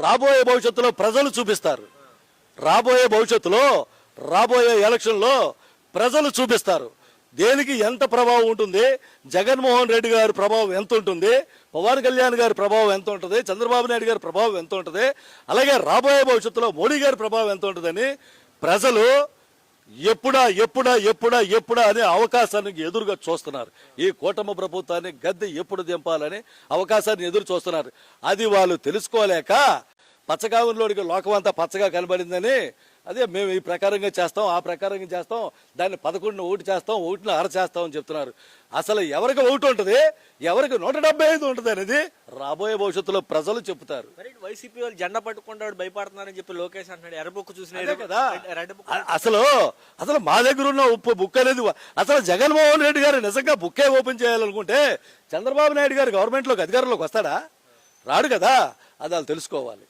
రాబోయే భవిష్యత్తులో ప్రజలు చూపిస్తారు. రాబోయే భవిష్యత్తులో రాబోయే ఎలక్షన్లో ప్రజలు చూపిస్తారు దేనికి ఎంత ప్రభావం ఉంటుంది. జగన్మోహన్ రెడ్డి గారి ప్రభావం ఎంత ఉంటుంది, పవన్ కళ్యాణ్ గారి ప్రభావం ఎంత ఉంటుంది, చంద్రబాబు నాయుడు గారి ప్రభావం ఎంత ఉంటుంది, అలాగే రాబోయే భవిష్యత్తులో మోడీ గారి ప్రభావం ఎంత ఉంటుందని ప్రజలు ఎప్పుడా ఎప్పుడా ఎప్పుడా ఎప్పుడా అనే అవకాశానికి ఎదురుగా చూస్తున్నారు. ఈ కూటమి ప్రభుత్వాన్ని గద్దె ఎప్పుడు దింపాలని అవకాశాన్ని ఎదురు చూస్తున్నారు. అది వాళ్ళు తెలుసుకోలేక పచ్చగావులోనికి లోకం అంతా పచ్చగా కనబడిందని అదే మేము ఈ ప్రకారంగా చేస్తాం, ఆ ప్రకారంగా చేస్తాం, దాన్ని 11ని ఒకటి చేస్తాం, 1ని అర చేస్తాం అని చెప్తున్నారు. అసలు ఎవరికి ఒకటి ఉంటుంది, ఎవరికి 175 ఉంటుంది అనేది రాబోయే భవిష్యత్తులో ప్రజలు చెప్తారు. వైసీపీ వాళ్ళు జెండా పట్టుకుంటాడు భయపడుతున్నారని చెప్పి లోకేష్ అంటున్నాడు. ఎర్ర బుక్ చూసిన కదా అసలు అసలు మా దగ్గర ఉన్న బుక్ అనేది అసలు జగన్మోహన్ రెడ్డి గారు నిజంగా బుక్కే ఓపెన్ చేయాలనుకుంటే చంద్రబాబు నాయుడు గారు గవర్నమెంట్లోకి అధికారంలోకి వస్తాడా? రాడు కదా. అది వాళ్ళు తెలుసుకోవాలి.